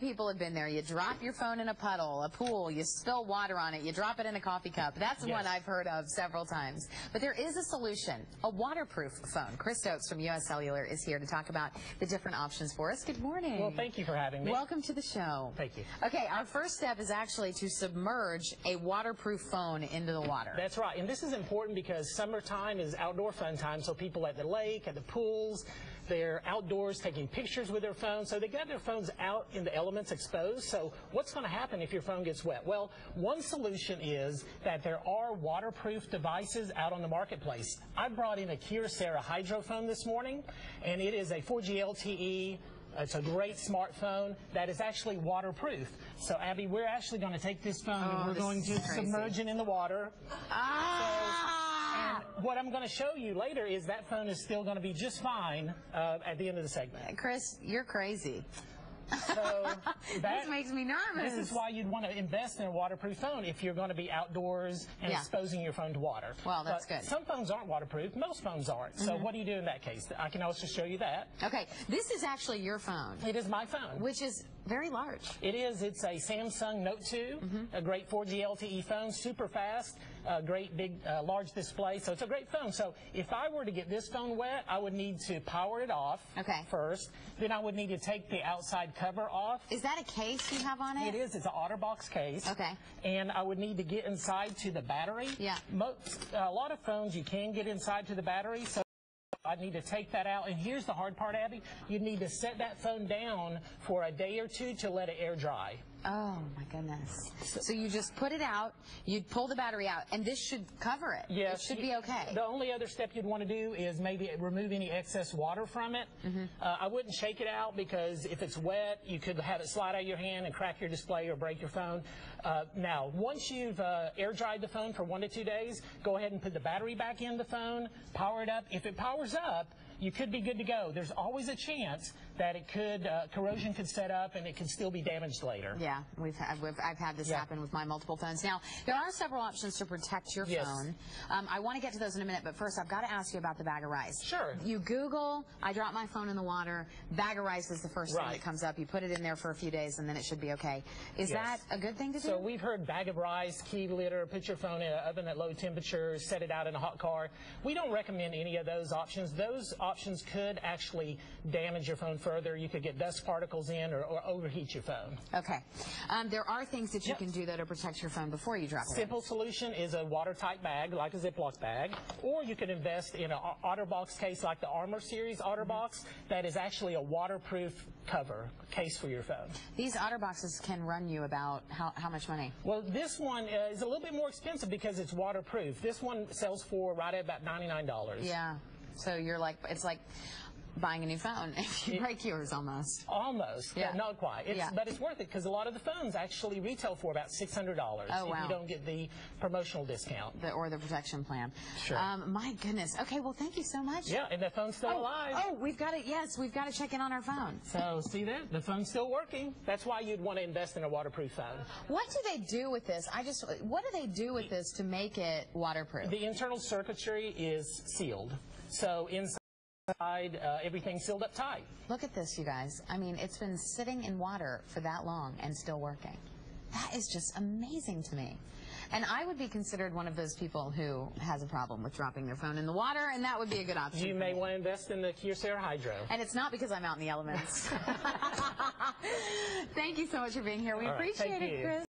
People have been there. You drop your phone in a puddle, a pool, you spill water on it, you drop it in a coffee cup. That's one I've heard of several times. But there is a solution, a waterproof phone. Chris Stokes from US Cellular is here to talk about the different options for us. Good morning. Well, thank you for having me. Welcome to the show. Thank you. Okay, our first step is actually to submerge a waterproof phone into the water. That's right. And this is important because summertime is outdoor fun time. So people at the lake, at the pools, they're outdoors taking pictures with their phones. So they got their phones out in the elements exposed. So what's going to happen if your phone gets wet? Well, one solution is that there are waterproof devices out on the marketplace. I brought in a Kyocera Hydro phone this morning, and it is a 4G LTE. It's a great smartphone that is actually waterproof. So, Abby, we're actually going to take this phone and we're going to submerge it in the water. And what I'm going to show you later is that phone is still going to be just fine at the end of the segment. Chris, you're crazy. So this makes me nervous. This is why you'd want to invest in a waterproof phone if you're going to be outdoors and exposing your phone to water. Well, that's good. Some phones aren't waterproof. Most phones aren't. So what do you do in that case? I can also show you that. Okay. This is actually your phone. It is my phone. Which is very large. It is. It's a Samsung Note 2, a great 4G LTE phone, super fast, great big, large display. So it's a great phone. So if I were to get this phone wet, I would need to power it off first. Then I would need to take the outside cover off. Is that a case you have on it? It is. It's an OtterBox case. Okay. And I would need to get inside to the battery. Yeah. A lot of phones you can get inside to the battery. So I need to take that out. And here's the hard part, Abby. You need to set that phone down for a day or two to let it air dry. Oh, my goodness. So you just put it out, you'd pull the battery out, and this should cover it. Yes. It should be okay. The only other step you'd want to do is maybe remove any excess water from it. I wouldn't shake it out because if it's wet, you could have it slide out of your hand and crack your display or break your phone. Now, once you've air dried the phone for 1 to 2 days, go ahead and put the battery back in the phone, power it up. If it powers up, you could be good to go. There's always a chance that it could, corrosion could set up and it could still be damaged later. Yeah, I've had this happen with my multiple phones. Now, there are several options to protect your phone. I want to get to those in a minute, but first I've got to ask you about the bag of rice. Sure. You Google, I dropped my phone in the water, bag of rice is the first thing that comes up. You put it in there for a few days and then it should be okay. Is that a good thing to do? So we've heard bag of rice, key litter, put your phone in an oven at low temperatures, set it out in a hot car. We don't recommend any of those options. Those options could actually damage your phone further. You could get dust particles in or overheat your phone. Okay. There are things that you can do, though, to protect your phone before you drop it. Simple solution is a watertight bag, like a Ziploc bag, or you could invest in an OtterBox case like the Armor Series OtterBox that is actually a waterproof cover case for your phone. These OtterBoxes can run you about how much money? Well, this one is a little bit more expensive because it's waterproof. This one sells for right at about $99. Yeah. So you're like, it's like buying a new phone if you break yours almost. Almost. Yeah. Not quite. But it's worth it because a lot of the phones actually retail for about $600 if you don't get the promotional discount. Or the protection plan. Sure. My goodness. Okay, well, thank you so much. Yeah, and the phone's still alive. Oh, we've got to, we've got to check in on our phone. So, see that? The phone's still working. That's why you'd want to invest in a waterproof phone. What do they do with this? What do they do with this to make it waterproof? The internal circuitry is sealed. So, inside, everything's sealed up tight. Look at this, you guys. I mean, it's been sitting in water for that long and still working. That is just amazing to me. And I would be considered one of those people who has a problem with dropping their phone in the water, and that would be a good option. You may want to invest in the Kyocera Hydro. And it's not because I'm out in the elements. Thank you so much for being here. We appreciate it, Chris.